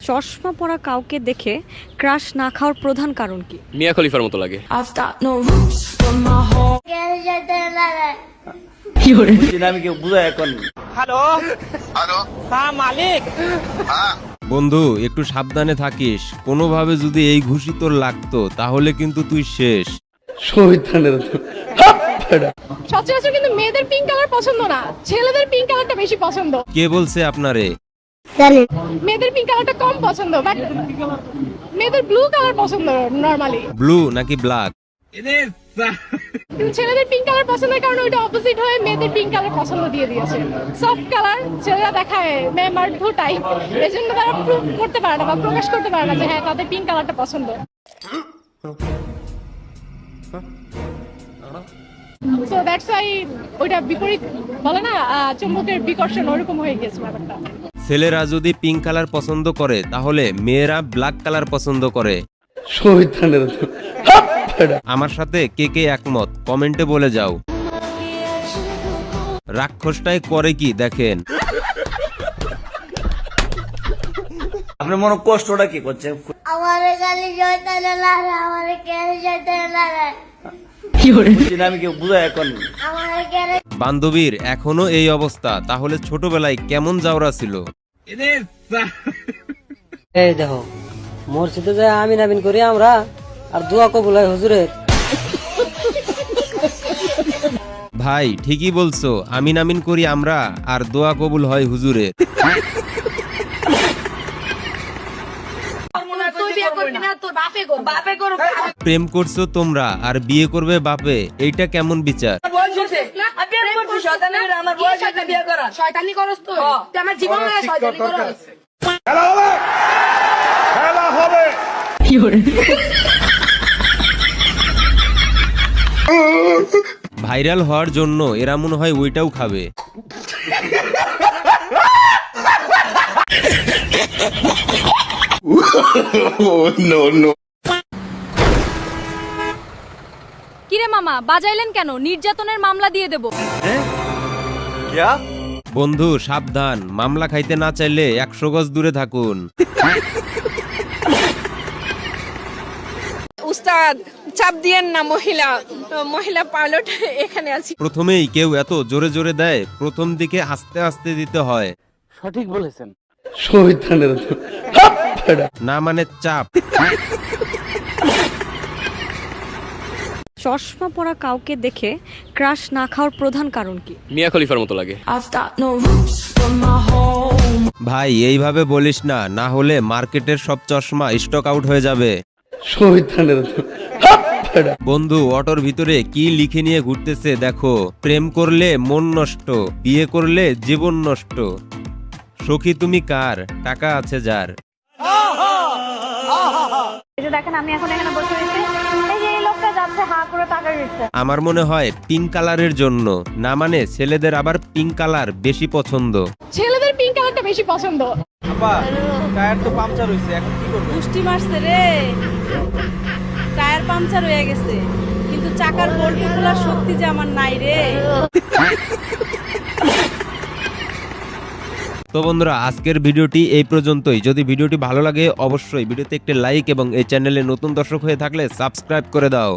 চশমা পরা কাউকে দেখে ক্রাশ না খাওয়ার প্রধান কারণ কি? মিয়া খলিফার মতো লাগে। বন্ধু একটু সাবধানে থাকিস, কোনোভাবে যদি এই ঘুষি তোর লাগতো তাহলে কিন্তু তুই শেষ। সচরাচর কিন্তু মেয়েদের পিঙ্ক কালার পছন্দ না, ছেলেদের পিঙ্ক কালারটা বেশি পছন্দ। কে বলছে আপনারে? মেয়েদের পিঙ্ক কালারটা কম পছন্দ, বাট মেয়েদের ব্লু কালার পছন্দ নরমালি। ব্লু নাকি ব্ল্যাক? কিন্তু ছেলেদের পিঙ্ক কালার পছন্দের কারণে ওইটা অপোজিট হয়ে মেয়েদের পিঙ্ক কালার পছন্দ দিয়ে দিয়েছে। সফট কালার ছেলেরা দেখায় মেয়ে মার্ধু টাইপ, এই জন্য তারা প্রুভ করতে পারে না বা প্রকাশ করতে পারে না যে হ্যাঁ তাদের পিঙ্ক কালারটা পছন্দ। সো দ্যাটস ওয়াই ওইটা বিপরীত বলে না, চুম্বকের বিকর্ষণ, ওরকম হয়ে গেছে ব্যাপারটা। ছেলেরা যদি পিঙ্ক কালার পছন্দ করে তাহলে মেয়েরা ব্ল্যাক কালার পছন্দ করে। আমার সাথে কে কে একমত কমেন্টে বলে যাও। রাক্ষসটাই করে কি দেখেন। আপনার মনে কষ্টটা কি করছে? আমারে গালি জয়তালে লাগে, আমারে কেন জয়তালে লাগে, আমি কেউ বুঝাই এখন। আমারে কেন বান্ধবীর এখনো এই অবস্থা, তাহলে ছোটবেলায় কেমন যাওরা ছিল? এই দেখো মসজিদে যায় আমিন আমিন করি আমরা, আর দোয়া কবুল হয় হুজুরের। ভাই ঠিকই বলছো, আমিন আমিন করি আমরা আর দোয়া কবুল হয় হুজুরের। প্রেম করছো তোমরা আর বিয়ে করবে বাপে, এইটা কেমন বিচার? ভাইরাল হওয়ার জন্য এরা মনে হয় ওইটাও খাবে। কিরে মামা বাজাইলেন কেন? নির্যাতনের মামলা দিয়ে দেব। বন্ধু সাবধান, মামলা খাইতে না চাইলে 100 গজ দূরে থাকুন। উস্তাদ চাপ দিয়েন না, মহিলা পাইলট এখানে আছে। প্রথমেই কেউ এত জোরে জোরে দেয়, প্রথম দিকে আস্তে আস্তে দিতে হয়। সঠিক বলেছেন। না মানে চাপ। চশমা পরা কাউকে দেখে ক্রাশ না খাওয়ার প্রধান কারণ কি? মিয়া খলিফার মতো লাগে। ভাই এইভাবে বলিস না, না হলে মার্কেটের সব চশমা স্টক আউট হয়ে যাবে। বন্ধু অটোর ভিতরে কি লিখে নিয়ে ঘুরতেছে দেখো, প্রেম করলে মন নষ্ট, বিয়ে করলে জীবন নষ্ট। সখী তুমি কার, টাকা আছে যার। দেখেন আমি এখন এখানে বসে রয়েছি, এই যে এই লোকটা যাচ্ছে হা করে তাকায় রয়েছে। আমার মনে হয় পিঙ্ক কালারের জন্য, না মানে ছেলেদের আবার পিঙ্ক কালার বেশি পছন্দ। ছেলেদের পিঙ্ক কালারটা বেশি পছন্দ। টায়ার তো পাংচার হইছে, এখন কি করব? পুষ্টি মারছে রে, টায়ার পাংচার হয়ে গেছে, কিন্তু চাকার বল্টু খোলার শক্তি যে আমার নাই রে। তো বন্ধুরা আজকের ভিডিওটি এই পর্যন্তই। যদি ভিডিওটি ভালো লাগে অবশ্যই ভিডিওতে একটি লাইক এবং এই চ্যানেলে নতুন দর্শক হয়ে থাকলে সাবস্ক্রাইব করে দাও।